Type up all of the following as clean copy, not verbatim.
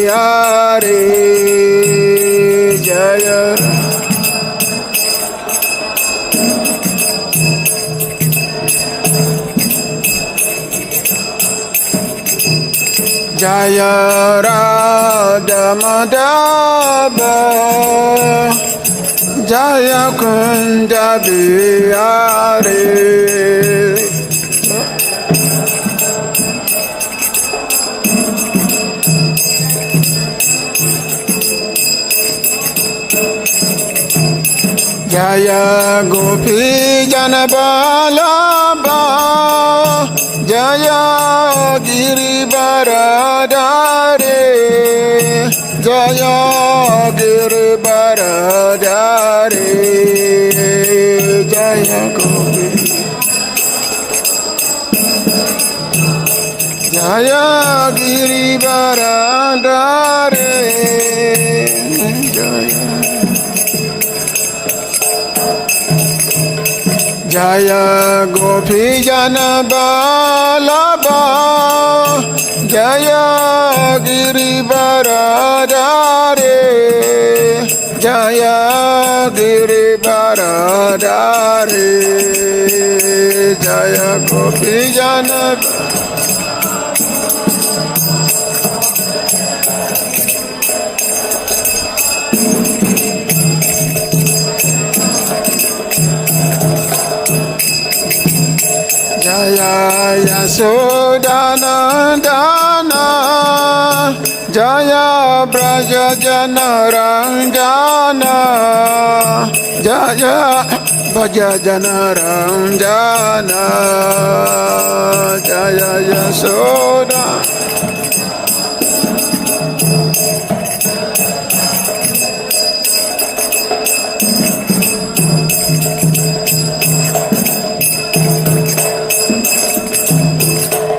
Hare Jaya Jaya Radha Madhava Jaya Kunda Bihari Jaya Gopi Janaballabha Jaya Girivaradhare Jaya Girivaradhare Jaya Gopi Jaya Girivaradhare Jaya Gopi Janaballabha Jaya Girivaradhare Jaya Girivaradhare Jaya Gopi Janaballabha Jaya Yasodhanandana Jaya Braja Janaranjana Jaya Braja Janaranjana Jaya Yasodhanandana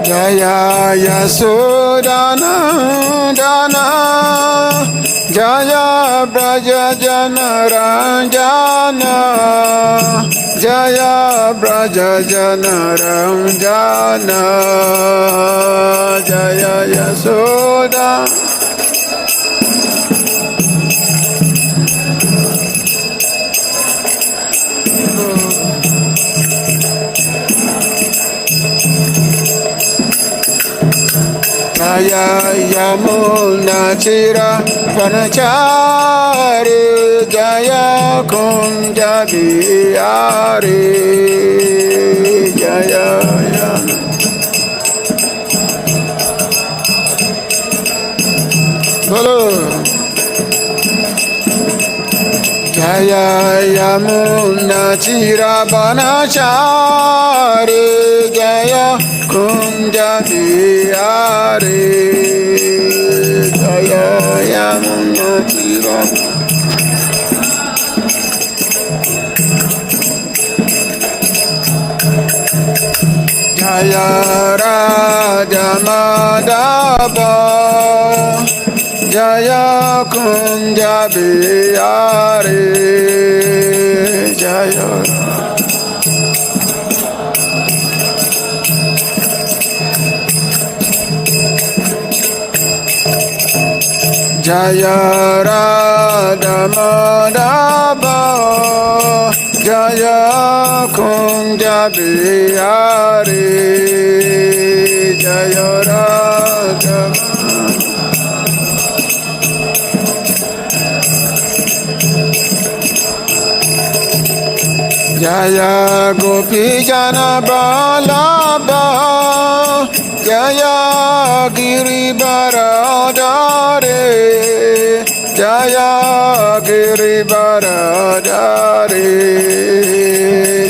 Jaya Yasodhanandana Jaya Braja Janaranjana Jaya Braja Janaranjana Jaya Yasodhanandana Jaya Yamuna Chira Vanachari Jaya Kunja Bihari Jaya Bolo Jaya Yamuna Chira Vanachari Jaya Kunja Bihari Jaya Yamuna Chira Jaya Raja Madhava Jaya Kunja Bihari Jaya Jaya Radha Madhava Jaya Kunja Bihari Jaya Radha Jaya Gopi Janaballabha Jaya Girivaradhare Jaya Girivaradhare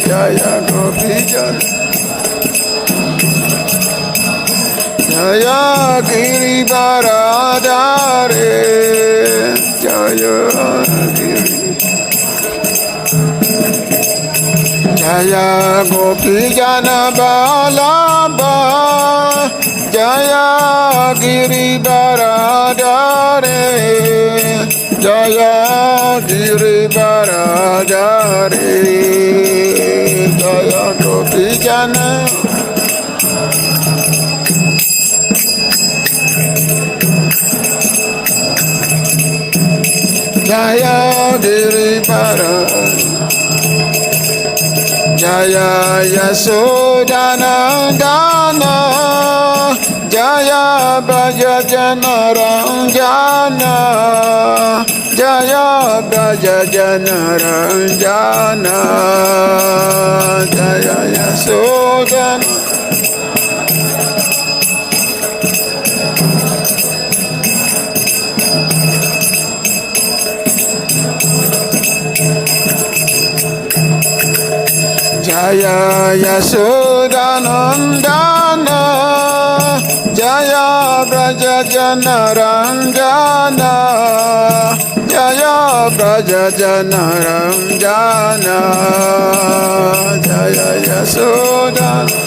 Jaya Gopi Jaya Girivaradhare Jaya Jaya Gopi Janaballabha Jaya Girivaradhare Jaya Girivaradhare Jaya Gopi Janaballabha Jaya Giripara Jaya Yasodhanandana Jaya Braja Janaranjana Jaya Braja Janaranjana Jaya Yasodhanandana Jaya Yasodhanandana Jaya Braja Janaranjana Jaya Braja Janaranjana Jaya Yasodhanandana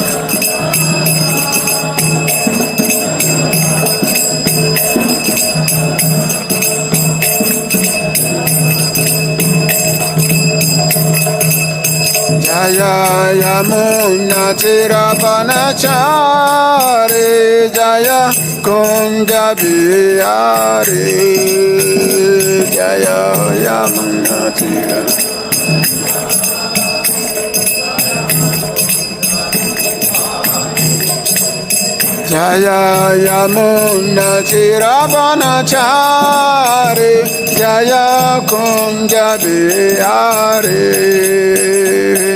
Jaya Yamuna Tirapanachari Jaya Kunja Bihari Jaya Yamuna Jaya Yamuna Tirapanachari Jaya Kunja Bihari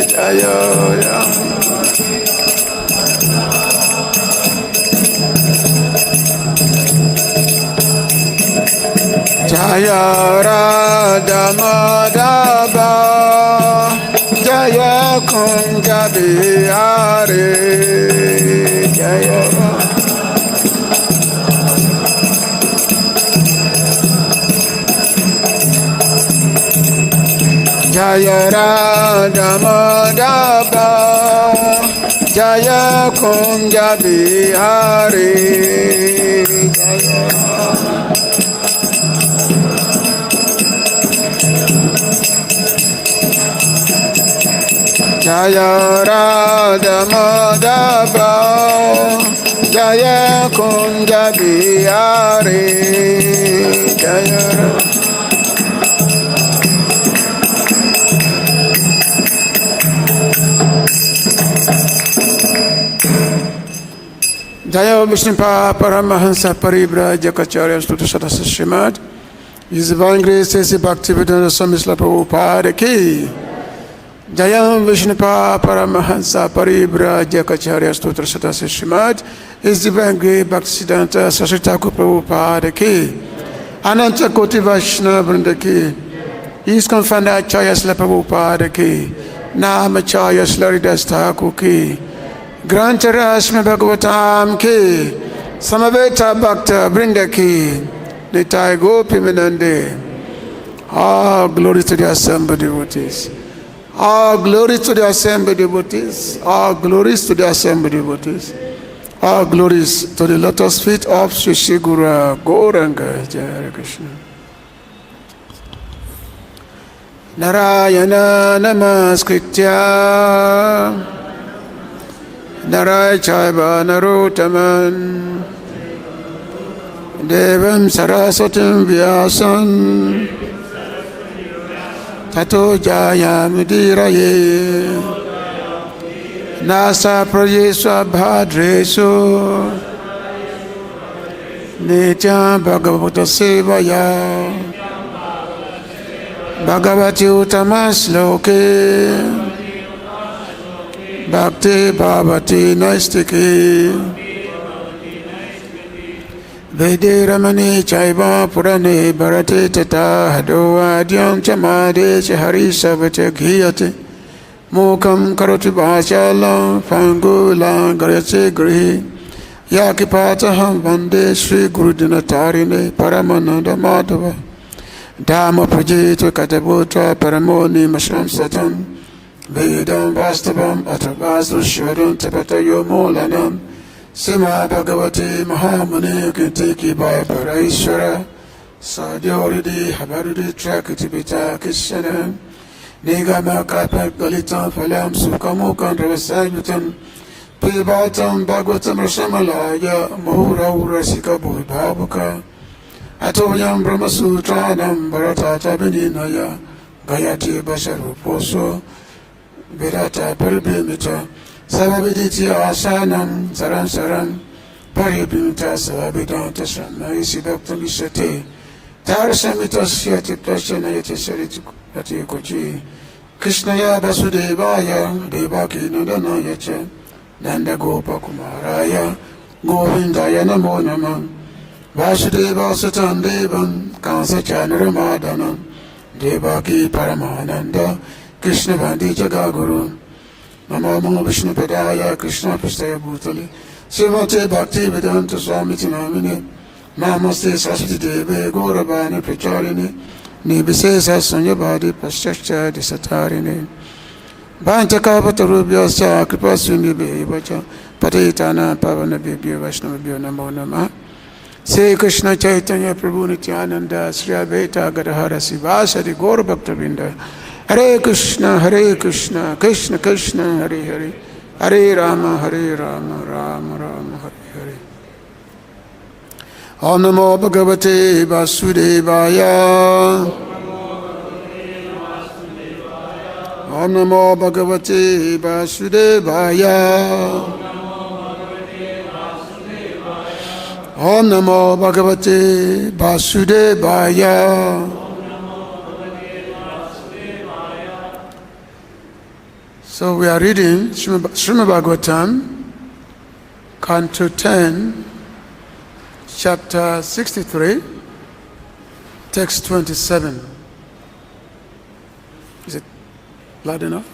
Jaya Jaya Radha Madhava Jaya Kunja Bihari Jaya Jaya Radha Madhava Jaya Kunja Bihari Jaya Radha Madhava Jaya Kunja Bihari Jaya Jaya Vishnupa Paramahansa Paribra Jakacharya Stuta Sadhasa Srimad His Divine Grace A.C. Bhaktivedanta Swami Srila Prabhupada Ki Jaya Vishnupa Paramahansa Paribra Jakacharya Stuta Sadhasa Srimad His Divine Grace Bhaktivedanta Swami Thakur Prabhupada Ki Ananta Koti Vaishnava Vrinda Ki ISKCON Founder Acharya Srila Prabhupada Ki Namacharya Srila Haridas Thakur Ki Grantarashma Bhagavatam Ki Samaveta Bhakta Vrinda Ki Nitai Gopi Minande. All glory to the assembled devotees. All glory to the assembled devotees. All glories to the assembled devotees. All glories to the lotus feet of Sri Sri Guru Gauranga. Jai Krishna. Narayana Namaskritya Narai Chaiva Narotaman Devam Sarasatam Vyasan Tato Jaya Mudiraye Nasa Prajeswa Bhadresu Nitya Bhagavata Sevaya Bhagavati Utamas Loke Bhakti Bhavati Naistiki Vede Ramani Chaiva Purane Bharate Tata Hado Adyam Chamade Chahari Savate Ghiyate Mukam Karoti Bhachalam Pangula Garase Grihi Yakipataham Vande Sri Gurudinatarine Paramananda Madhava Dhamma Prajita Kataputra Paramoni Mashram Satam Vedam Vastavam Atavasu Shuddham Tapatayo Molanam Sima Bhagavati Mahamani Kintiki Bhāra-hārāya Sadhyoridi Habarudi Trakatipita Kishanam Nigama Kapat Galitam Phalam Sukamukan Ravasayutam Pibatam Bhagavatam Rasamalaya Mohura Urasika Bhūbhāvuka Atoyam Brahma Sutranam Bharatata Vinaya Gayati Basharuposo Virata Paribhimita Savaviditya Asanam Saran Saran Paribhimita Savabhidanta Shamma Isi Bhakta Vishate Tarasamita Syati Prashana Yati Sariti Yati Kochi Krishnaya Vasudevaya Devaki Nandanaya Cha Nanda Gopa Kumaraya Govindaya Namo Namah Vasudeva Satan Devan Kansa Chanaramadhanam Devaki Paramananda Krishna Bandi Jagaguru Namo Vishnu Padaya Krishna Prastaya Bhutali Srimate Bhakti Vedanta Swamiti Namine Namaste Saraswati Deve Gauravani Pracharini Nibisesa Sanyabadi Paschascha Disatarini Bhantakapatarubyascha Kripasuni Vacha Patitana Pavana Bibhyo Vaishnavabhyo Namo Namah Sri Krishna Chaitanya Prabhu Nityananda Sri Advaita Gadadhara Sivasadi Gaura Bhakta-vrinda Hare Krishna Krishna Krishna Hare Hare Hare Rama Rama Rama Hare Hare Om Namo Bhagavate Vasudevaya Om Namo Bhagavate Vasudevaya Om Namo Bhagavate Vasudevaya. So we are reading Srimad Bhagavatam, Canto 10, Chapter 63, Text 27. Is it loud enough?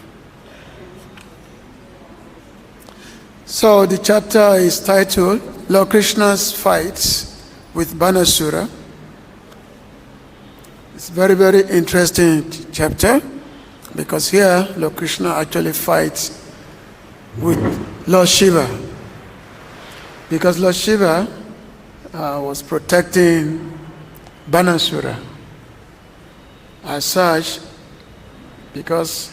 So the chapter is titled Lord Krishna's Fights with Banasura. It's a very, very interesting chapter because here Lord Krishna actually fights with Lord Shiva. Because Lord Shiva was protecting Banasura. As such, because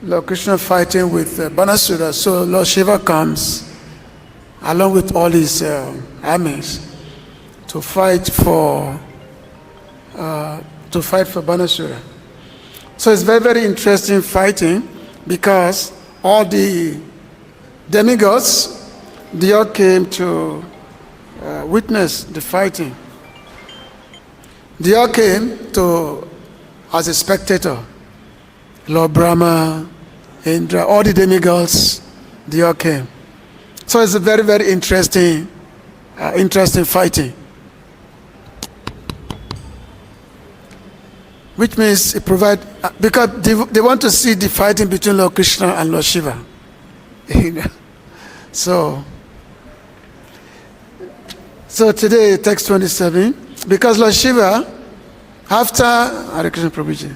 Lord Krishna fighting with Banasura, so Lord Shiva comes along with all his armies to fight for Banasura. So it's very, very interesting fighting because all the demigods, they all came to witness the fighting. They all came to as a spectator. Lord Brahma, Indra, all the demigods, they all came. So it's a very, very interesting fighting. Which means it provides, because they want to see the fighting between Lord Krishna and Lord Shiva. So today, text 27, because Lord Shiva, after Hare Krishna Prabhuji,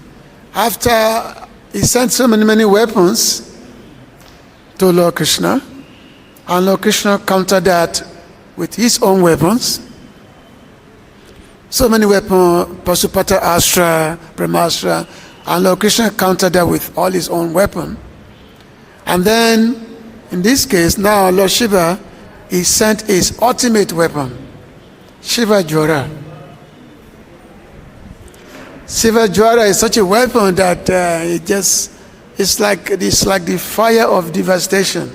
after he sent so many weapons to Lord Krishna, and Lord Krishna countered that with his own weapons. So many weapons, Pasupata Astra, Brahmastra, and Lord Krishna countered that with all his own weapon. And then, in this case, now Lord Shiva, he sent his ultimate weapon, Shiva Jwara. Shiva Jwara is such a weapon that it's like the fire of devastation.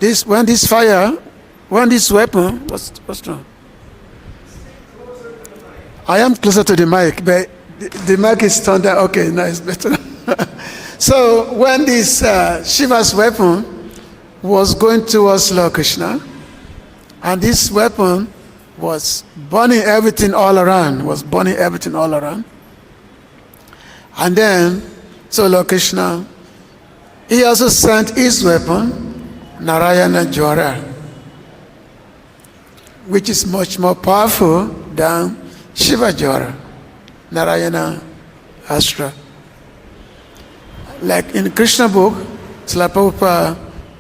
This weapon, what's wrong? I am closer to the mic, but the mic is turned down. Okay, now it's better. So when this Shiva's weapon was going towards Lord Krishna, and this weapon was burning everything all around, And then, so Lord Krishna, he also sent his weapon, Narayana Jwara, which is much more powerful than Shiva Jwara, Narayana Astra. Like in Krishna book, Srila Prabhupada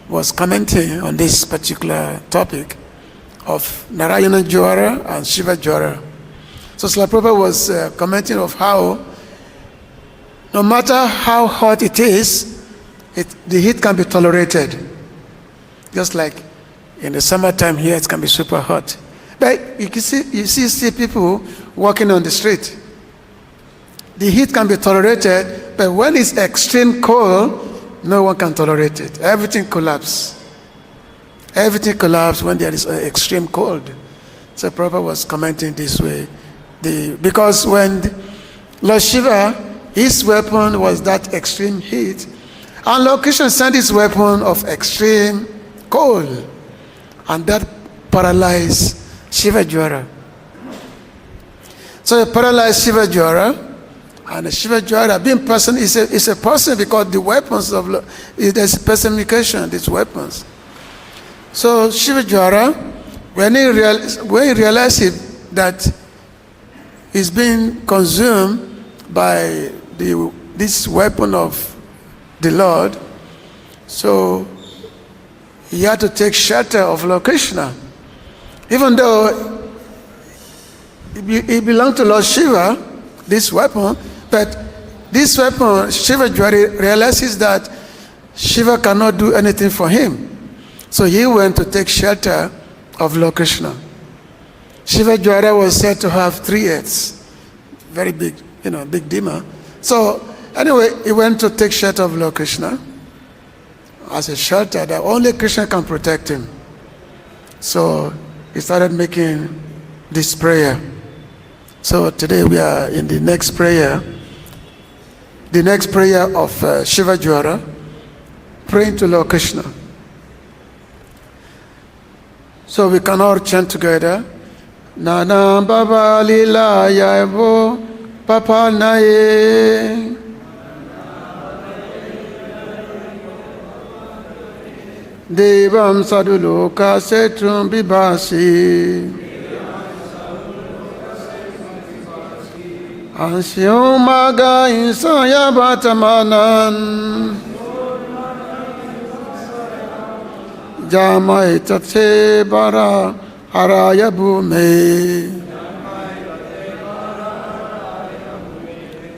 was commenting on this particular topic of Narayana Jwara and Shiva Jwara. So Srila Prabhupada was commenting of how no matter how hot it is, the heat can be tolerated. Just like In the summertime here, it can be super hot. But you see people walking on the street. The heat can be tolerated, but when it's extreme cold, no one can tolerate it. Everything collapses. Everything collapses when there is extreme cold. So Prabhupada was commenting this way. Because when Lord Shiva, his weapon was that extreme heat, and Lord Krishna sent his weapon of extreme cold, and that paralyzed Shiva Jwara. So he paralyzed Shiva Jwara, and Shiva Jwara, being person, is a person because the weapons of there's personification, these weapons. So Shiva Jwara, when he realized that he's being consumed by this weapon of the Lord, so he had to take shelter of Lord Krishna. Even though it belonged to Lord Shiva, this weapon, but this weapon, Shiva Jwara realizes that Shiva cannot do anything for him. So he went to take shelter of Lord Krishna. Shiva Jwara was said to have 3 heads, very big, big demon. So anyway, he went to take shelter of Lord Krishna as a shelter that only Krishna can protect him. So he started making this prayer. So today we are in the next prayer of Shiva Jwara, praying to Lord Krishna. So we can all chant together. Nānā-bhāvair līlayaivopapannair. Devān sadhu loka-setūn bibharṣi. haṁsy unmārgān hiṁsayā vartamānān. janmaitat bhāra-hārāya bhūmeḥ.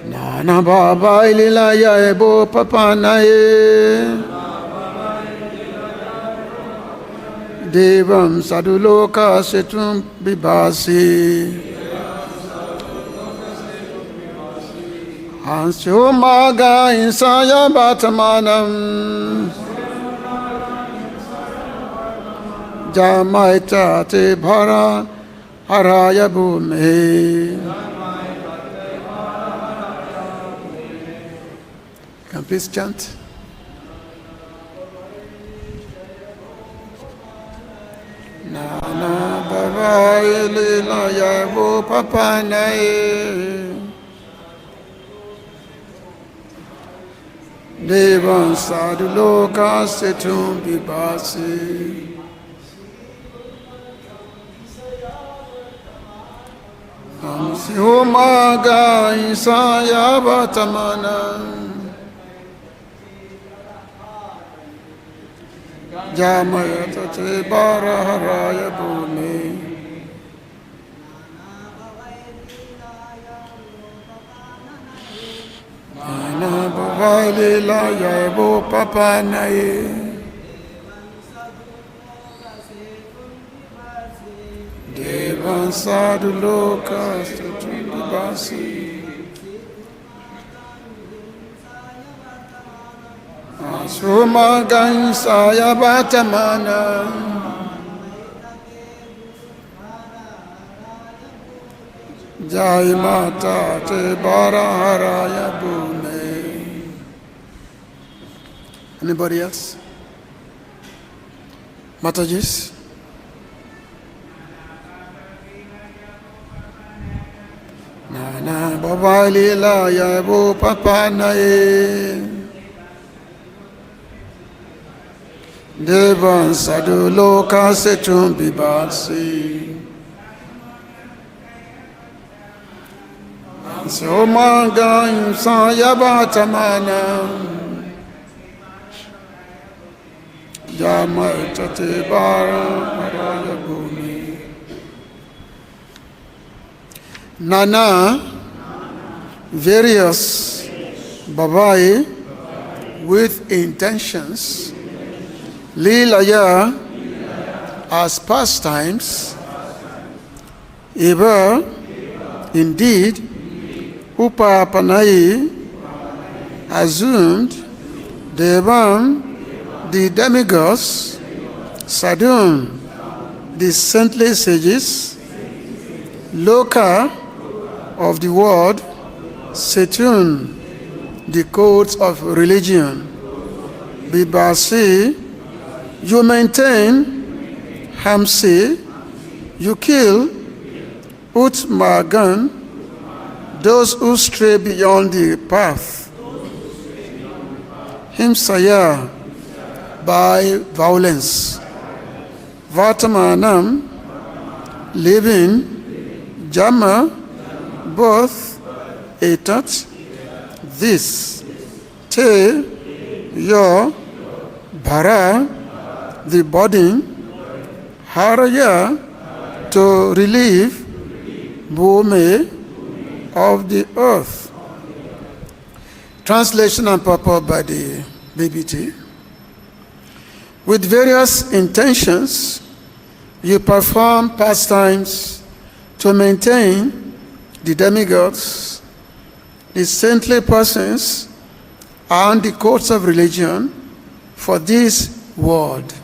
nānā-bhāvair līlayaivopapannair. devān sadhu loka-setūn bibharṣi. haṁsy unmārgān hiṁsayā vartamānān. janmaitat bhāra-hārāya bhūmeḥ. Can please chant? Nānā-bhāvair līlayaivopapannair. devān sadhu loka-setūn bibharṣi. haṁsy unmārgān hiṁsayā vartamānān. janmaitat bhāra-hārāya bhūmeḥ. nānā-bhāvair līlayaivopapannair. devān sadhu loka-setūn bibharṣi. haṁsy unmārgān hiṁsayā vartamānān. janmaitat bhāra-hārāya bhūmeḥ. Anybody else? Matajis? Nānā-bhāvair līlayaivopapannair. devān sadhu loka-setūn bibharṣi. haṁsy unmārgān hiṁsayā vartamānān. janmaitat bhāra-hārāya bhūmeḥ. Nānā, various bhāvaiḥ with intentions, līlayā, as pastimes, ever, indeed, upapannaiḥ, assumed, devān, the demigods, sādhūn, the saintly sages, loka of the world, setūn, the codes of religion, bibharṣi, you maintain, haṁsy, you kill, ut-mārgān, those who stray beyond the path, hiṁsayā, by violence, vartamānān, living, janma, both, etat, this, your, bhāra, the body, hārāya, to relieve, bhūmeḥ, of the earth. Translation and purport by the BBT. With various intentions, you perform pastimes to maintain the demigods, the saintly persons, and the codes of religion for this world.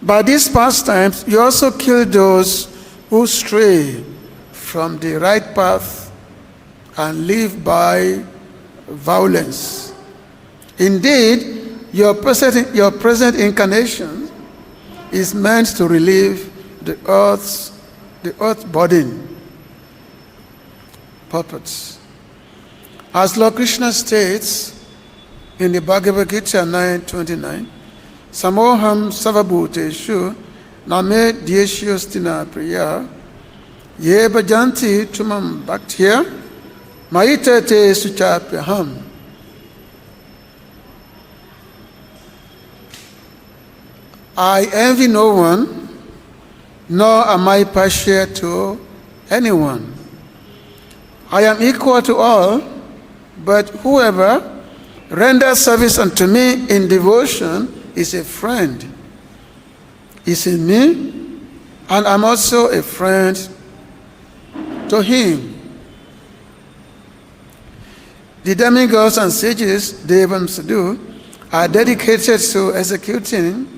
By these pastimes, you also kill those who stray from the right path and live by violence. Indeed, your present incarnation is meant to relieve the earth's burden. Purpose. As Lord Krishna states in the Bhagavad Gita 9:29, Samoham savabhuteshu name dyeshu stina priya ye bhajanti tumam bhaktya maitate suchapyaham. I envy no one, nor am I partial to anyone. I am equal to all, but whoever renders service unto me in devotion is a friend. Is in me, and I'm also a friend to him. The demigods and sages, devān, are dedicated to executing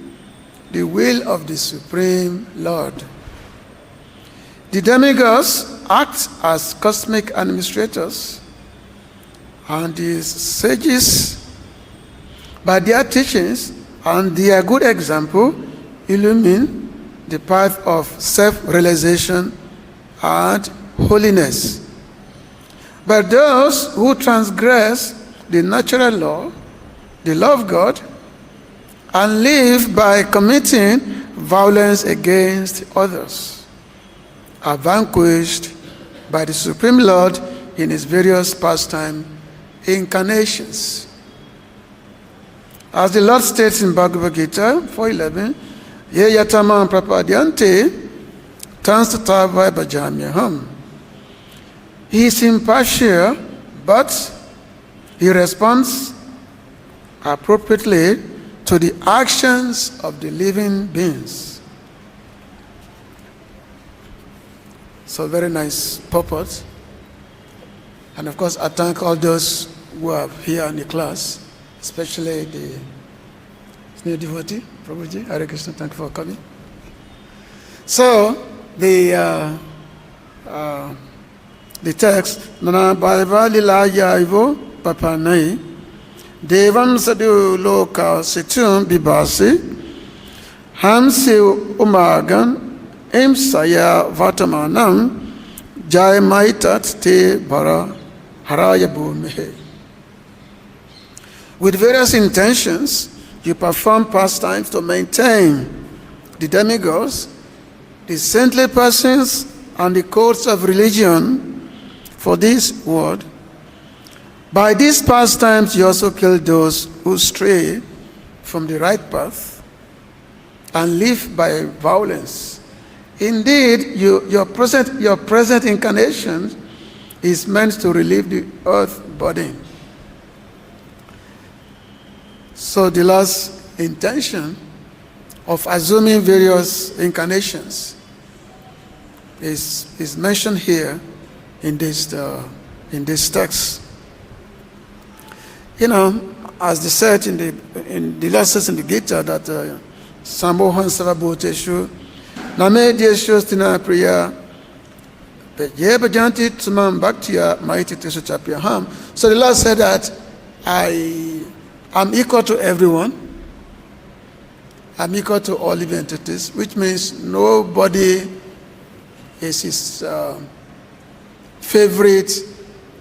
the will of the Supreme Lord. The demigods act as cosmic administrators, and the sages, by their teachings and their good example, illumine the path of self-realization and holiness. But those who transgress the natural law, the law of God, and live by committing violence against others, are vanquished by the Supreme Lord in his various pastime incarnations. As the Lord states in Bhagavad Gita 4:11, ye yatamam prapadyante tanstatavai bhajamyaham. He is impartial, but he responds appropriately to the actions of the living beings. So very nice purport. And of course, I thank all those who are here in the class, especially the new devotee, Prabhuji, Hare Krishna, thank you for coming. So, the text, nānā-bhāvair līlayaivopapannair, devān sadhu loka-setūn bibharṣi, haṁsy unmārgān, hiṁsayā vartamānān, janmaitat te bhāra-hārāya bhūmeḥ. With various intentions, you perform pastimes to maintain the demigods, the saintly persons, and the codes of religion for this world. By these pastimes, you also kill those who stray from the right path and live by violence. Indeed, your present incarnation is meant to relieve the earth burden. So the last intention of assuming various incarnations is mentioned here in this text. As they said in the last session in the Gita, that Sambo Hansava Bhuteshu Name Deshu Stina Priya Yebajanti Tsumam Bhaktiya Maiti Tesu Chapyaham. So the Lord said that I am equal to everyone. I'm equal to all living entities, which means nobody is his favorite.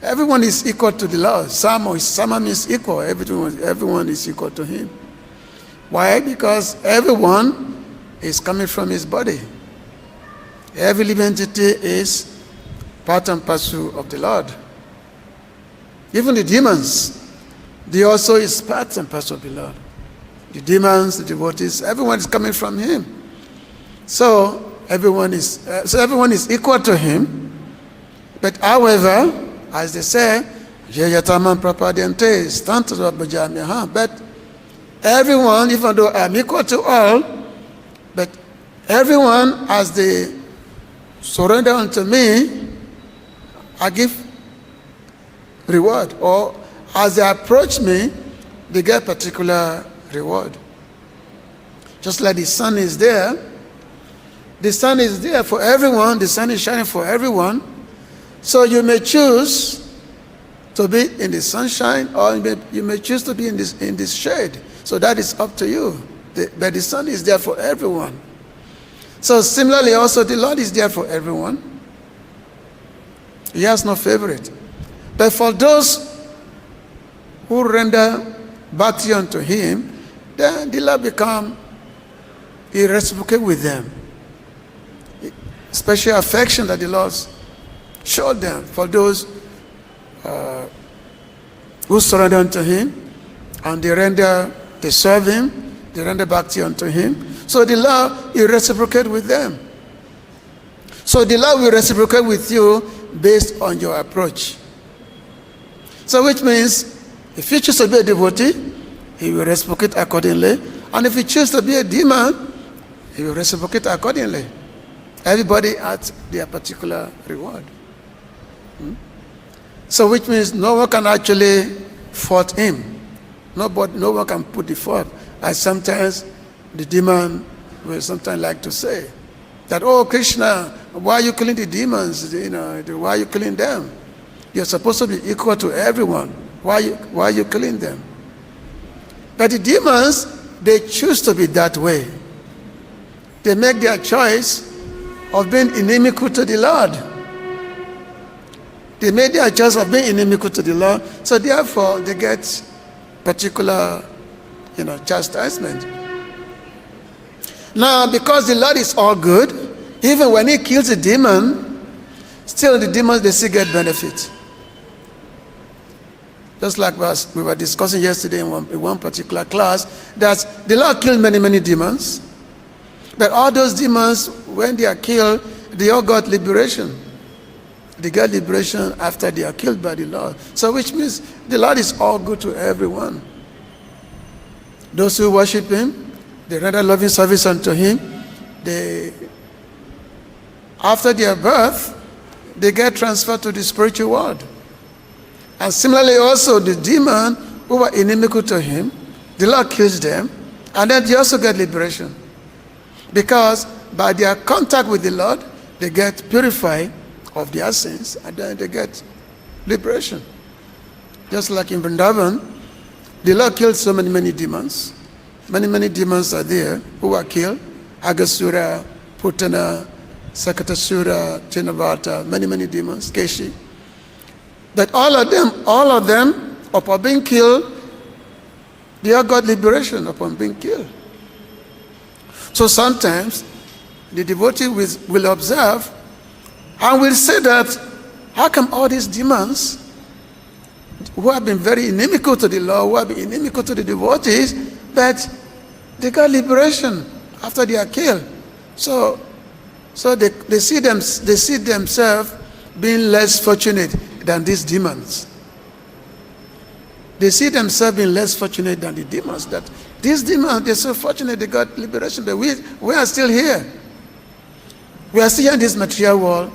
Everyone is equal to the Lord. Sama means equal. Everyone is equal to him. Why? Because everyone is coming from his body. Every living entity is part and parcel of the Lord. Even the demons, they also is part and parcel of the Lord. The demons, the devotees, everyone is coming from him. So everyone is equal to him. But however, as they say, but everyone, even though I'm equal to all, but everyone, as they surrender unto me, I give reward. Or as they approach me, they get particular reward. Just like the sun is there. The sun is there for everyone. The sun is shining for everyone. So you may choose to be in the sunshine, or you may choose to be in this shade. So that is up to you. But the sun is there for everyone. So similarly also the Lord is there for everyone. He has no favorite. But for those who render bhakti unto him, then the Lord become reciprocate with them. Special affection that the Lord showed them for those who surrender unto him, and they serve him, they render bhakti unto him. So the Lord will reciprocate with them. So the Lord will reciprocate with you based on your approach. So which means, if you choose to be a devotee, he will reciprocate accordingly. And if you choose to be a demon, he will reciprocate accordingly. Everybody has their particular reward. So which means no one can actually fault him. No one can put the fault. As sometimes the demon will sometimes like to say that, oh Krishna, why are you killing the demons? Why are you killing them? You're supposed to be equal to everyone. Why are you killing them? But the demons, they choose to be that way. They make their choice of being inimical to the Lord. They made their choice of being inimical to the Lord, so therefore they get particular, chastisement. Now, because the Lord is all good, even when he kills a demon, still the demons, they still get benefit. Just like we were discussing yesterday in one particular class, that the Lord killed many, many demons. But all those demons, when they are killed, they all got liberation. They get liberation after they are killed by the Lord. So which means the Lord is all good to everyone. Those who worship him, they render loving service unto him. After their birth, they get transferred to the spiritual world. And similarly also the demon who were inimical to him, the Lord kills them, and then they also get liberation. Because by their contact with the Lord, they get purified of their sins, and then they get liberation. Just like in Vrindavan, the Lord killed so many, many demons. Many, many demons are there who were killed. Agasura, Putana, Sakatasura, Chinavata, many, many demons, Keshi. But all of them, upon being killed, they all got liberation upon being killed. So sometimes the devotee will observe and will say that, how come all these demons who have been very inimical to the Lord, who have been inimical to the devotees, but they got liberation after they are killed. So they see themselves being less fortunate than these demons. They see themselves being less fortunate than the demons, that These demons, they're so fortunate they got liberation, but we are still here. We are still here in this material world,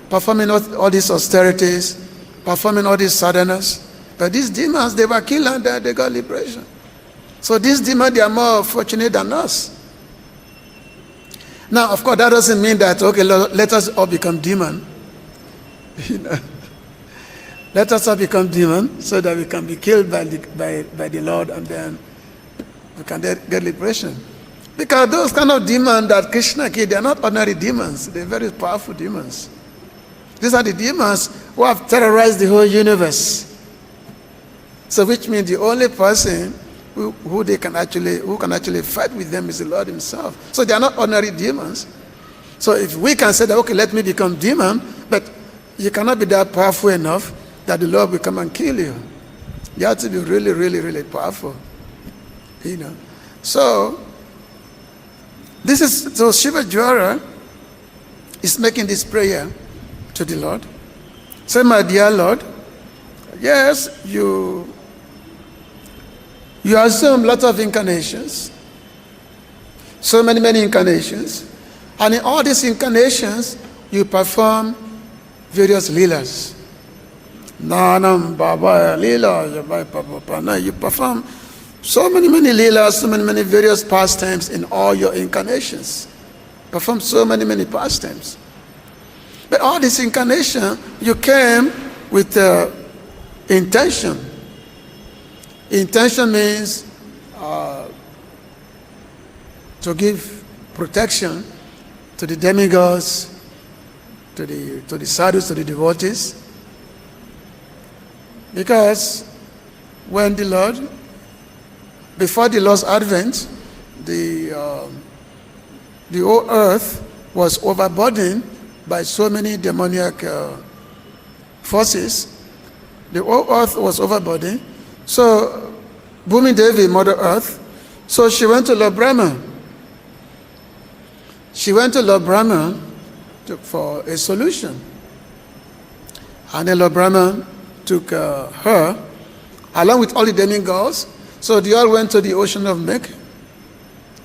performing all these austerities, performing all these sadhanas. But these demons, they were killed and they got liberation. So these demons, they are more fortunate than us. Now, of course, that doesn't mean that, okay, let us all become demon. Let us all become demon so that we can be killed by the Lord, and then we can get liberation. Because those kind of demons that Krishna killed, they are not ordinary demons. They are very powerful demons. These are the demons who have terrorized the whole universe. So which means the only person who can actually fight with them is the Lord himself. So they are not ordinary demons. So if we can say that, okay, let me become demon, but you cannot be that powerful enough that the Lord will come and kill you. You have to be really, really, really powerful. So Shiva Jwara is making this prayer to the Lord. Say, my dear Lord, yes, you assume lots of incarnations, so many incarnations, and in all these incarnations, you perform various līlayas. Nānā-bhāvair, līlayaivopapannair. You perform so many līlayas, so many various pastimes in all your incarnations. Perform so many pastimes. But all this incarnation, you came with intention. Intention means to give protection to the demigods, to the sadhus, to the devotees. Because when before the Lord's advent, the whole earth was overburdened by so many demoniac forces. The whole earth was overburdened. So Bhumi Devi, Mother Earth, so she went to Lord Brahma. She went to Lord Brahma for a solution. And then Lord Brahma took her, along with all the demigods. So they all went to the ocean of milk,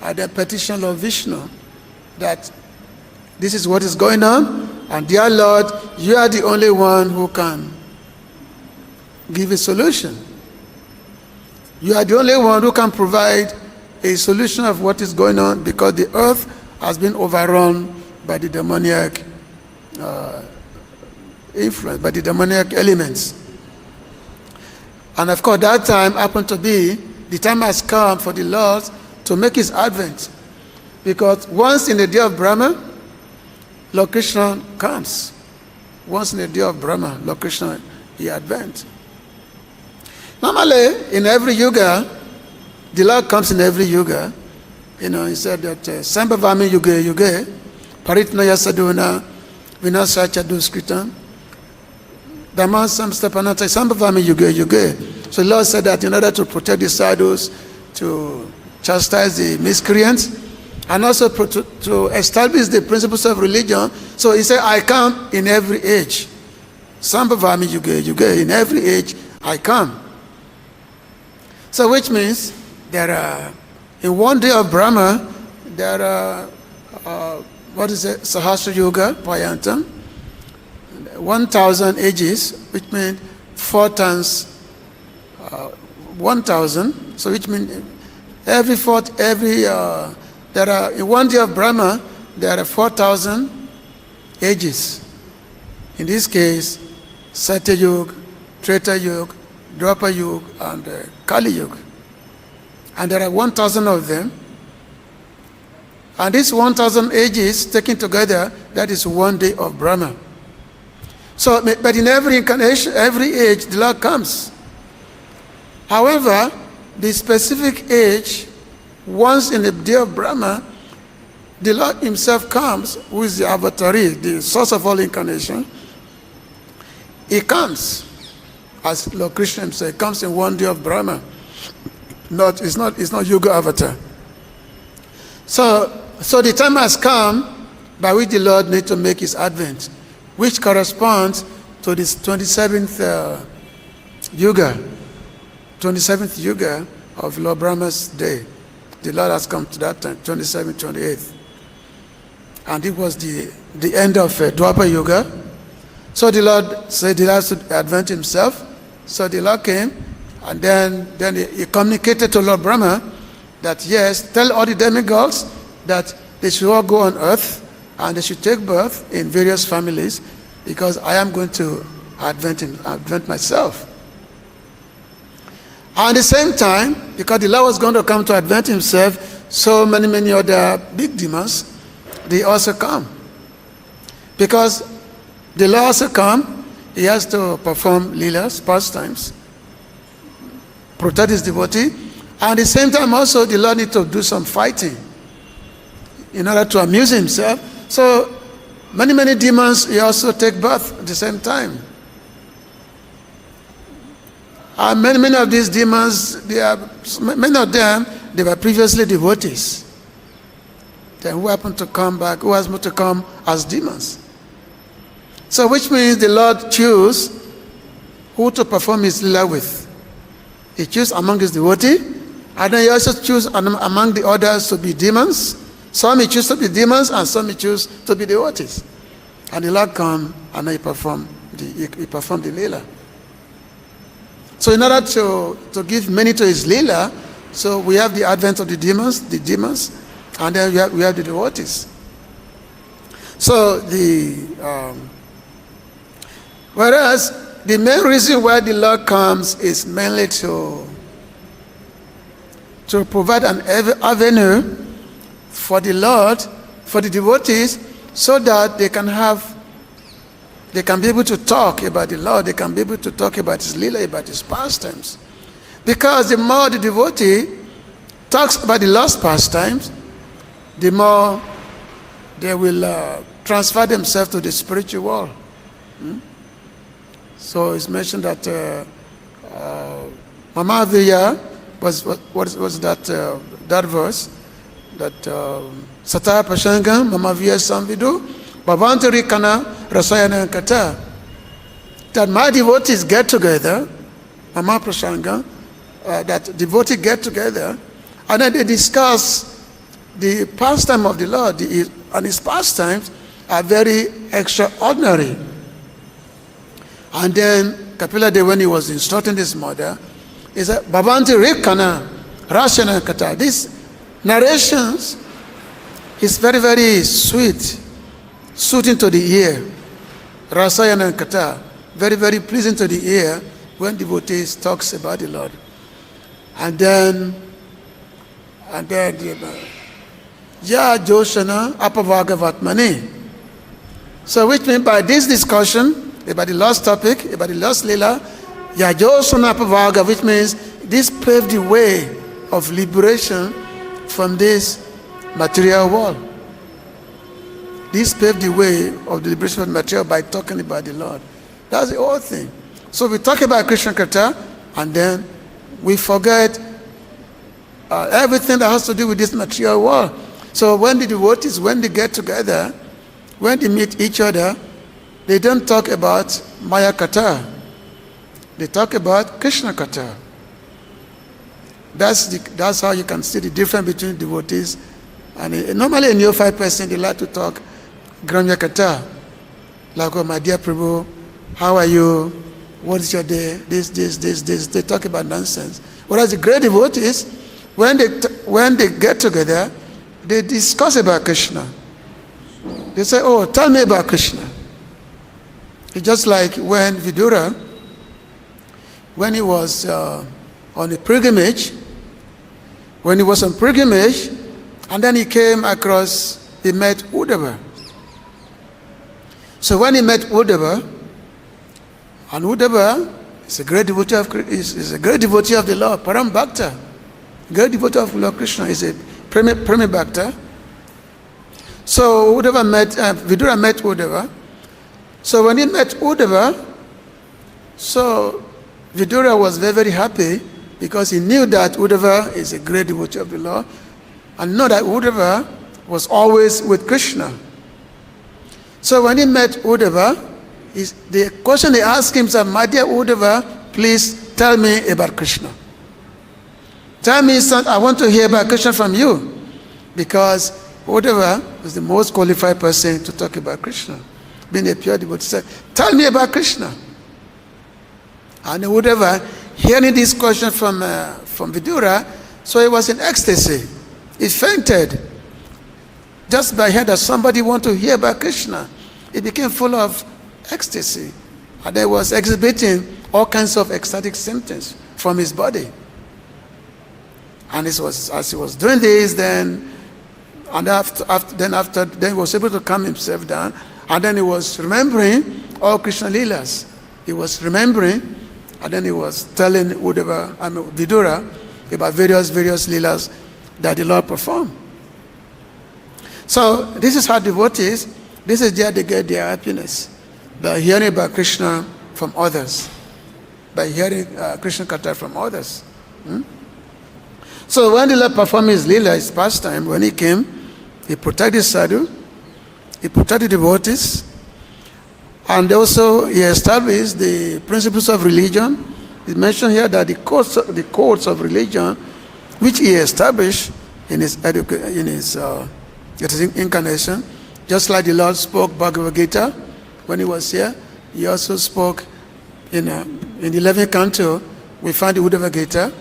and they petitioned Lord Vishnu that this is what is going on, and dear Lord, you are the only one who can give a solution. You are the only one who can provide a solution of what is going on, because the earth has been overrun by the demoniac influence, by the demoniac elements. And of course, that time happened to be, the time has come for the Lord to make his advent. Because once in the day of Brahma, Lord Krishna comes. Once in the day of Brahma, Lord Krishna, he advent. Normally, in every yuga, the Lord comes in every yuga. He said that Sambhavami yuge yuge, paritnaya sadhūna, vinasacha duskritam, Dhamma samstapanata sambhavami yuge yuge. So the Lord said that in order to protect the sadhus, to chastise the miscreants, and also to establish the principles of religion. So he said, I come in every age. Sambhavami yuge yuge, in every age I come. So which means there are, in one day of Brahma, there are, Sahasra Yuga, Payantam, 1,000 ages, which means 4 times 1,000. So which means there are, in one day of Brahma, there are 4,000 ages. In this case, Satya Yuga, Treta Yuga, Dwapara Yuga, and Kali Yuga. And there are 1,000 of them. And these 1,000 ages taken together, that is one day of Brahma. So, but in every incarnation, every age, the Lord comes. However, the specific age, once in the day of Brahma, the Lord himself comes, who is the avatari, the source of all incarnation. He comes, as Lord Krishna himself, comes in one day of Brahma. It's not Yuga avatar. So the time has come by which the Lord needs to make his advent, which corresponds to this 27th Yuga of Lord Brahma's day. the Lord has come to that time, 27, 28th. And it was the end of Dwapara Yuga. So the Lord said he has to advent himself. So the Lord came, and then he communicated to Lord Brahma that, yes, tell all the demigods that they should all go on earth and they should take birth in various families, because I am going to advent myself. And at the same time, because the Lord was going to come to advent himself, so many other big demons, they also come. Because the Lord also come, he has to perform līlayas, pastimes, protect his devotee, and at the same time also the Lord needs to do some fighting in order to amuse himself. So many demons, he also take birth at the same time. And many of these demons, many of them, they were previously devotees. Then who happened to come back, who has to come as demons. So which means the Lord choose who to perform his līlayā with. He choose among his devotee, and then he also choose among the others to be demons. Some he choose to be demons, and some he choose to be devotees. And the Lord come, and he perform the līlayā. So in order to give meaning to his līlayā, so we have the advent of the demons, and then we have the devotees. So whereas the main reason why the Lord comes is mainly to provide an avenue for the Lord, for the devotees, so that they can be able to talk about the Lord, they can be able to talk about his līlayā, about his pastimes. Because the more the devotee talks about the Lord's pastimes, the more they will transfer themselves to the spiritual world. So it's mentioned that nānā-bhāvair was that verse, that satā paśaṅgam nānā-bhāvair samvidu bhavanti rikana rasayana kata, that my devotees get together, mama prasanga, that devotees get together, and then they discuss the pastime of the Lord, and his pastimes are very extraordinary. And then Kapila Dev, when he was instructing his mother, he said, bhavanti rikana rasayana kata. These narrations is very sweet, soothing to the ear. Rasayana kata, very pleasing to the ear when devotees talks about the Lord. And then Ya Joshana Apavagatmani. So which means by this discussion about the last topic, about the last līlayā, Ya Joshana Apavaga, which means this paved the way of liberation from this material world. This paved the way of the liberation of the material by talking about the Lord. That's the whole thing. So we talk about Krishna Kata, and then we forget everything that has to do with this material world. So when the devotees, when they get together, when they meet each other, they don't talk about Maya Kata. They talk about Krishna Kata. That's how you can see the difference between devotees. And normally a neophyte person, they like to talk Gramya Kata. Like, oh, my dear Prabhu, how are you? What is your day? This. They talk about nonsense. Whereas the great devotees, when they get together, they discuss about Krishna. They say, oh, tell me about Krishna. It's just like when Vidura, when he was on a pilgrimage, and then he came across, he met Uddhava. So when he met Uddhava, and Uddhava is a great devotee of the Lord, Param Bhakta, great devotee of Lord Krishna, is a Premi Bhakta. So Vidura met Uddhava. So when he met Uddhava, so Vidura was very happy, because he knew that Uddhava is a great devotee of the Lord, and know that Uddhava was always with Krishna. So when he met Uddhava, the question he asked him was, my dear Uddhava, please tell me about Krishna. Tell me something, I want to hear about Krishna from you. Because Uddhava was the most qualified person to talk about Krishna. Being a pure devotee said, tell me about Krishna. And Uddhava, hearing this question from Vidura, so he was in ecstasy. He fainted. Just by hearing that somebody want to hear about Krishna, he became full of ecstasy. And he was exhibiting all kinds of ecstatic symptoms from his body. And as he was doing this, then he was able to calm himself down, and then he was remembering all Krishna Leelas. He was remembering, and then he was telling Vidura about various Leelas that the Lord performed. So this is how devotees, this is how they get their happiness, by hearing about Krishna from others, by hearing Krishna Katha from others. So when the Lord performed his Leela, his pastime, when he came, he protected sadhu, he protected devotees, and also he established the principles of religion. He mentioned here that the codes of religion, which he established in his incarnation, just like the Lord spoke Bhagavad Gita when he was here, he also spoke in the 11th canto, we find the Uddhava Gita.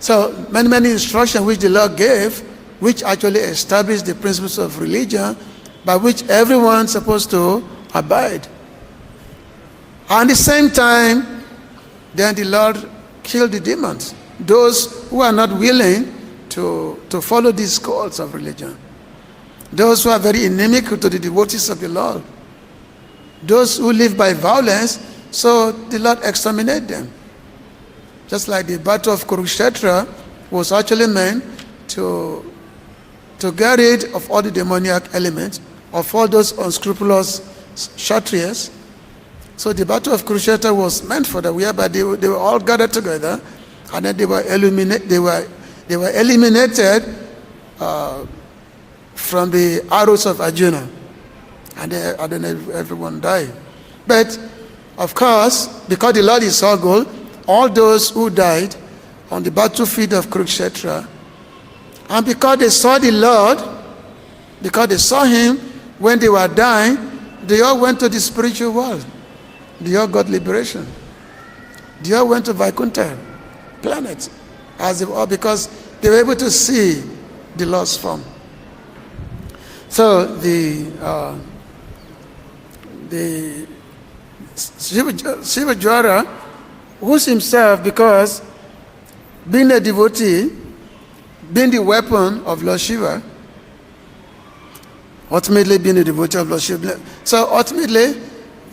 So many instructions which the Lord gave, which actually established the principles of religion by which everyone's supposed to abide. And at the same time, then the Lord killed the demons, those who are not willing to follow these codes of religion, those who are very inimical to the devotees of the Lord, those who live by violence, so the Lord exterminated them. Just like the battle of Kurukshetra was actually meant to get rid of all the demoniac elements, of all those unscrupulous Kshatriyas. So the battle of Kurukshetra was meant for that, whereby they were all gathered together, and then they were eliminated from the arrows of Arjuna, and then everyone died. But of course, because the Lord is all good, all those who died on the battlefield of Kurukshetra, and because they saw the Lord, because they saw him when they were dying, they all went to the spiritual world. They all got liberation. They all went to Vaikuntha planet, because they were able to see the Lord's form. So the Shivajwara, who's himself, because being a devotee, being the weapon of Lord Shiva, ultimately being a devotee of Lord Shiva. So ultimately,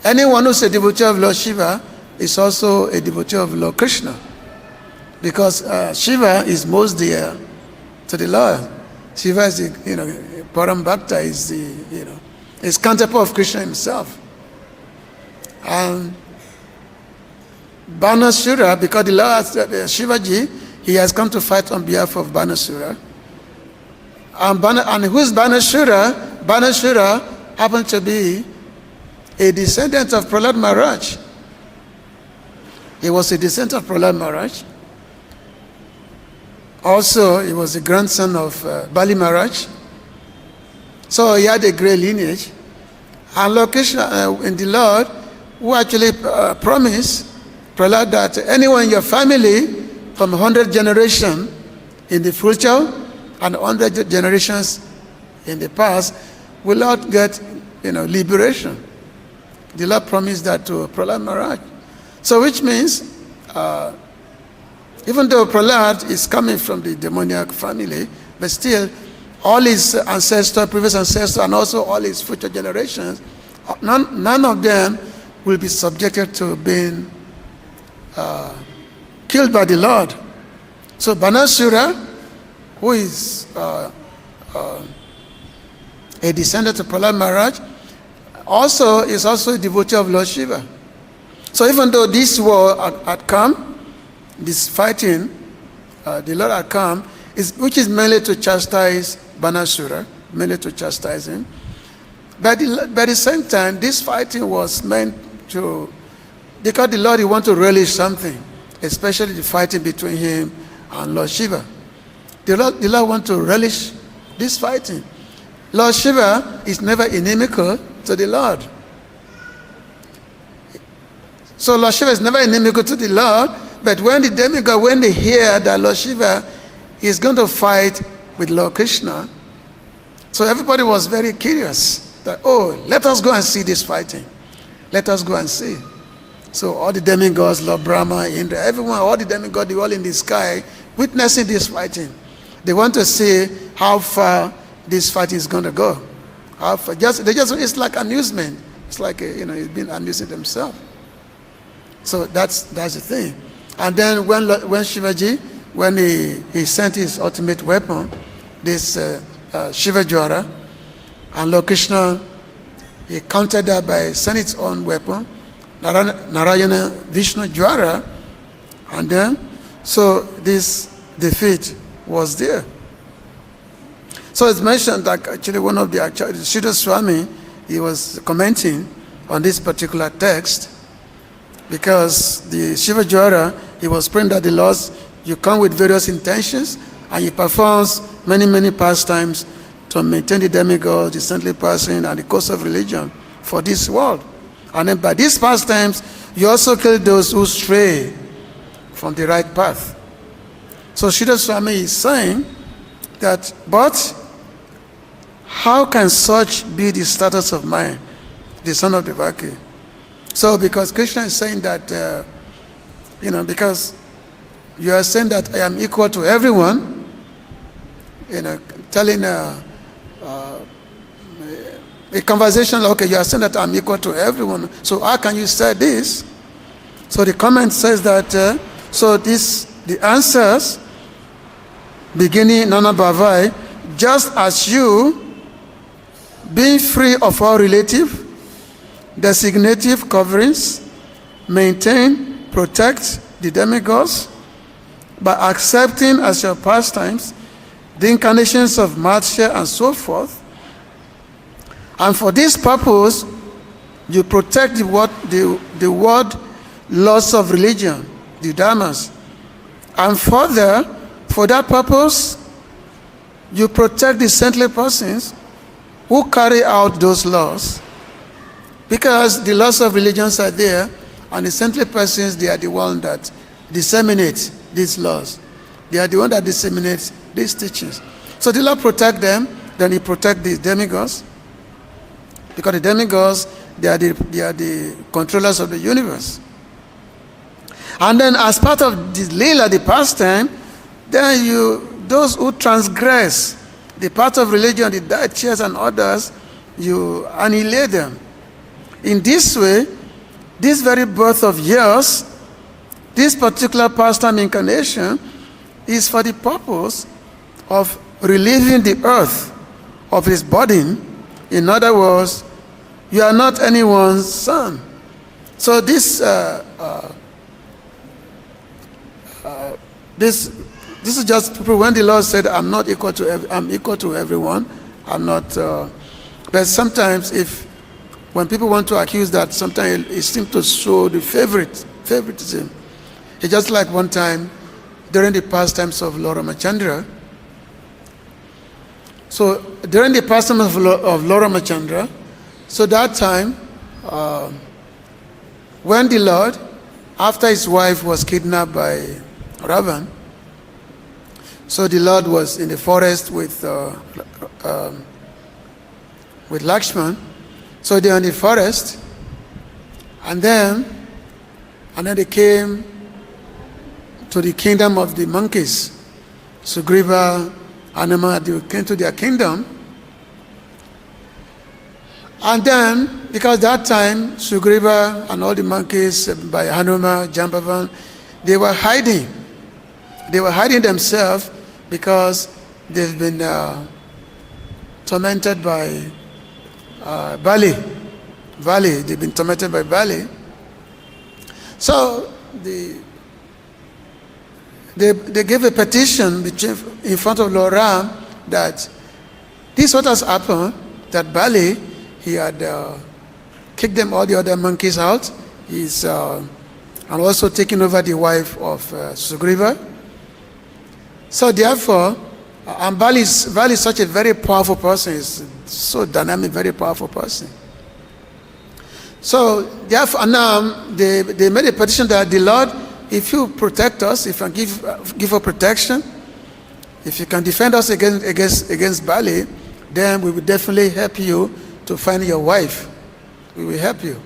anyone who's a devotee of Lord Shiva is also a devotee of Lord Krishna, because Shiva is most dear to the Lord. Shiva is the, Param Bhakta is the, is counterpart of Krishna himself. And Banasura, because the Lord, Shivaji, he has come to fight on behalf of Banasura. And who's Banasura? Banasura happened to be a descendant of Prahlad Maharaj. He was a descendant of Prahlad Maharaj. Also, he was the grandson of Bali Maharaj. So he had a great lineage. And Lord Krishna, in the Lord, who actually promised Prahlad that anyone in your family from 100 generations in the future and 100 generations in the past will not get, liberation. The Lord promised that to Prahlad Maharaj. So which means, even though Prahlad is coming from the demoniac family, but still, all his ancestors, previous ancestors, and also all his future generations, none of them will be subjected to being killed by the Lord. So Banasura, who is a descendant of Prahlad Maharaj, is also a devotee of Lord Shiva. So even though this war had come, this fighting, the Lord had come, which is mainly to chastise Banasura, mainly to chastise him. But at the same time, this fighting was meant to, because the Lord, he wanted to relish something, especially the fighting between him and Lord Shiva. The Lord want to relish this fighting. Lord Shiva is never inimical to the Lord. So Lord Shiva is never inimical to the Lord, but when the demigod, when they hear that Lord Shiva is going to fight with Lord Krishna, so everybody was very curious that, oh, let us go and see this fighting. Let us go and see. So all the demigods, Lord Brahma, Indra, everyone, all the demigods, they're all in the sky witnessing this fighting. They want to see how far this fight is going to go. How far, it's like amusement. It's like, it's been amusing themselves. So that's the thing. And then when Shivaji, when he sent his ultimate weapon, this Shiva Jwara, and Lord Krishna, he countered that by sending his own weapon, Narayana Vishnu Jwara, and then, so this defeat was there. So it's mentioned that actually one of the Sridhar Swami, he was commenting on this particular text, because the Shiva Jwara, he was praying that the Lord, you come with various intentions, and he performs many, many pastimes to maintain the demigods, the saintly person, and the course of religion for this world. And then by these pastimes, you also kill those who stray from the right path. So Sridhar Swami is saying that, but how can such be the status of man, the son of Devaki? So because Krishna is saying that, because you are saying that I am equal to everyone, telling a conversation, okay, you are saying that I'm equal to everyone, so how can you say this? So the comment says that, the answers, beginning nānā-bhāvair, just as you, being free of all relative, designative coverings, maintain, protect the demigods by accepting as your pastimes the incarnations of Matsya and so forth. And for this purpose, you protect the word laws of religion, the dharmas. And further, for that purpose, you protect the saintly persons who carry out those laws. Because the laws of religions are there, and the saintly persons, they are the ones that disseminate these laws. They are the ones that disseminate these teachings. So the Lord protect them, then he protect the demigods. Because the demigods, they are the controllers of the universe. And then as part of the līlayā, the pastime, then those who transgress the path of religion, the deities and others, you annihilate them. In this way, this very birth of yours, this particular pastime incarnation, is for the purpose of relieving the earth of its burden. In other words, you are not anyone's son. So this is just to prove when the Lord said, I'm equal to everyone. I'm not. But sometimes, when people want to accuse that, sometimes it seems to show the favoritism. It's just like one time during the pastimes of Lord Ramachandra. So during the pastime of Lord Ramachandra, so that time, when the Lord, after his wife was kidnapped by Ravan, so the Lord was in the forest with Lakshman. So they are in the forest, and then they came to the kingdom of the monkeys. Sugriva, Anima, they came to their kingdom. And then, because that time, Sugriva and all the monkeys by Hanuma, Jambavan, they were hiding. They were hiding themselves because they've been tormented by Bali. They've been tormented by Bali. So they gave a petition in front of Lord Ram that this is what has happened, that Bali, he had kicked them, all the other monkeys out. He's and also taken over the wife of Sugriva. So therefore, and Bali is such a very powerful person. He's so dynamic, very powerful person. So therefore now they made a petition that the Lord, if you protect us, if you give us protection, if you can defend us against Bali, then we will definitely help you to find your wife. We will help you.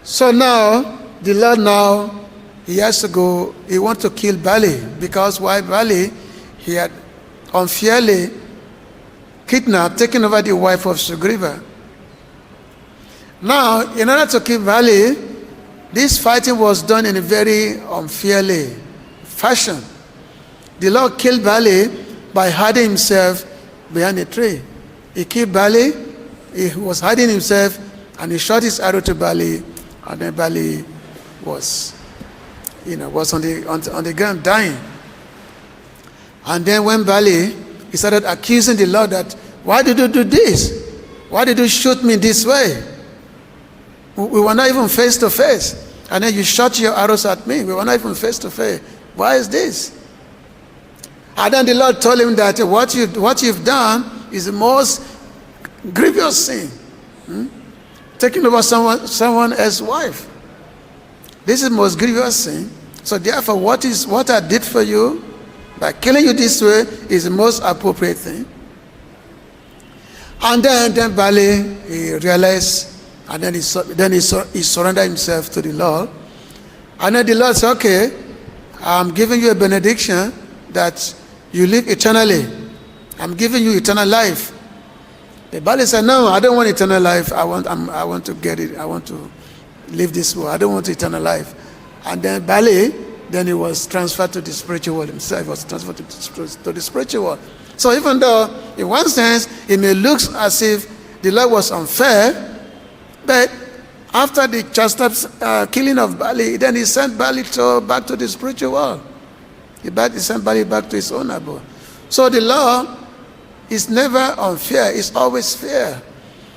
So now the Lord now he has to go. He wants to kill Bali because why Bali? He had unfairly kidnapped, taken over the wife of Sugriva. Now, in order to kill Bali, this fighting was done in a very unfairly fashion. The Lord killed Bali by hiding himself behind a tree. He killed Bali, he was hiding himself, and he shot his arrow to Bali, and then Bali was on the ground dying. And then when Bali, he started accusing the Lord that, why did you do this? Why did you shoot me this way? We were not even face to face. And then you shot your arrows at me. We were not even face to face. Why is this? And then the Lord told him that what you've done is the most grievous sin. Taking over someone else's wife. This is the most grievous sin. So therefore, what I did for you, by killing you this way, is the most appropriate thing. And then Bali, he realized, and then he surrendered himself to the Lord. And then the Lord said, okay, I'm giving you a benediction that you live eternally. I'm giving you eternal life. The Bali said, no, I don't want eternal life. I want to get it. I want to live this world. I don't want eternal life. And then Bali, then he was transferred to the spiritual world himself. He was transferred to the spiritual world. So even though, in one sense, it may look as if the Lord was unfair, but after the killing of Bali, then he sent Bali back to the spiritual world. He sent Bali back to his own abode. So the law is never unfair, it's always fair.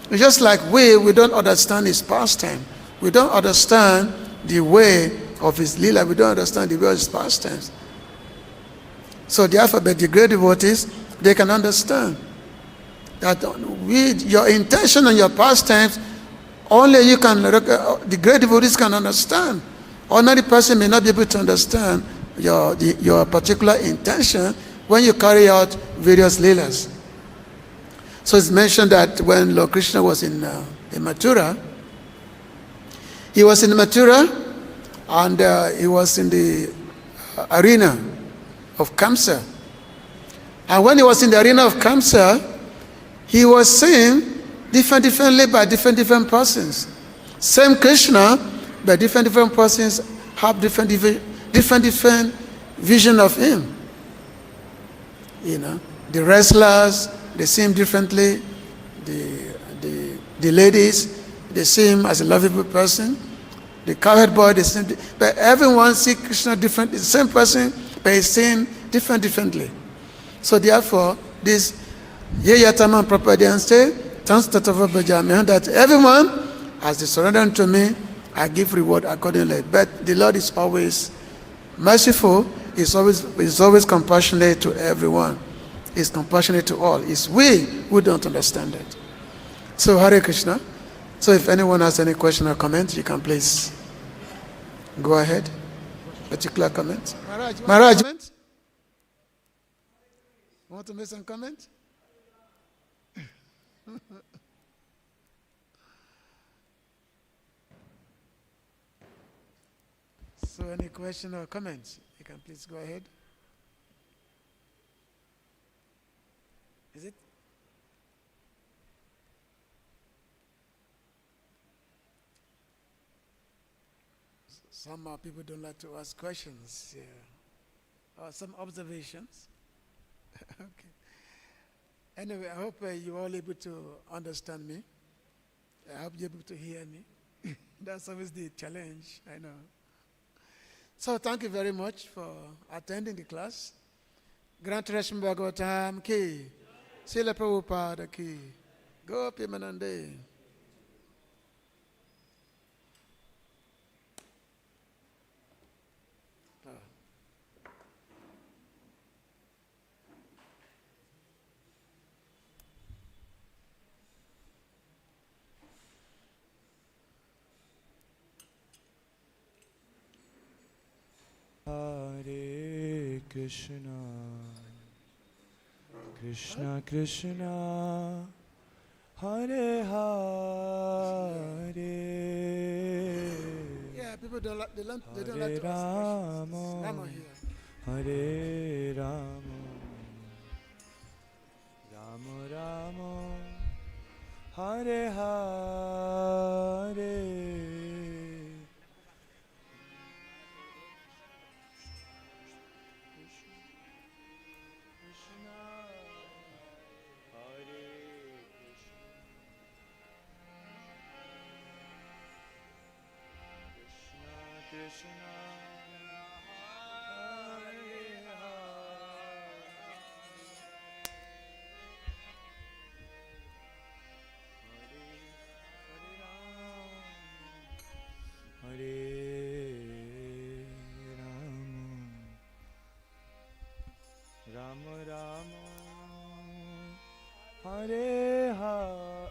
It's just like we don't understand his pastime. We don't understand the way of his lila. We don't understand the way of his pastimes. So therefore, but the great devotees, they can understand that with your intention and your pastimes, only you can, the great devotees can understand. Ordinary person may not be able to understand your particular intention when you carry out various lilas. So it's mentioned that when Lord Krishna was in Mathura, he was in Mathura and he was in the arena of Haṁsy. And when he was in the arena of Haṁsy, he was seen differently by different persons. Same Krishna, but different persons have different vision of him. The wrestlers, they see him differently. The ladies, they see him as a lovable person. The cowherd boy, they see him, but everyone see Krishna different. The same person, but he's seen differently. So therefore, this Yeyataman Prapadyanse, that everyone, as they surrender to me, I give reward accordingly. But the Lord is always merciful. He's always compassionate to everyone. He's compassionate to all. It's we who don't understand it. So Hare Krishna. So if anyone has any question or comment, you can please go ahead. Particular comment. Maharaj. Want to make some comment? So any question or comments, you can please go ahead. Is it? Some people don't like to ask questions. Yeah. Or some observations. Okay. Anyway, I hope you're all able to understand me. I hope you're able to hear me. That's always the challenge, I know. So thank you very much for attending the class. Grant Rashmi Bhagavatam ki, Srila Prabhupada ki, Gopi Manande. Krishna, Krishna Krishna, Hare Hare. Yeah, people don't like, they don't like to Hare Rama, Rama here. Hare Rama, Rama Rama, Hare Hare. Krishna, Hare Hare Rama, Rama Rama, Hare Hare.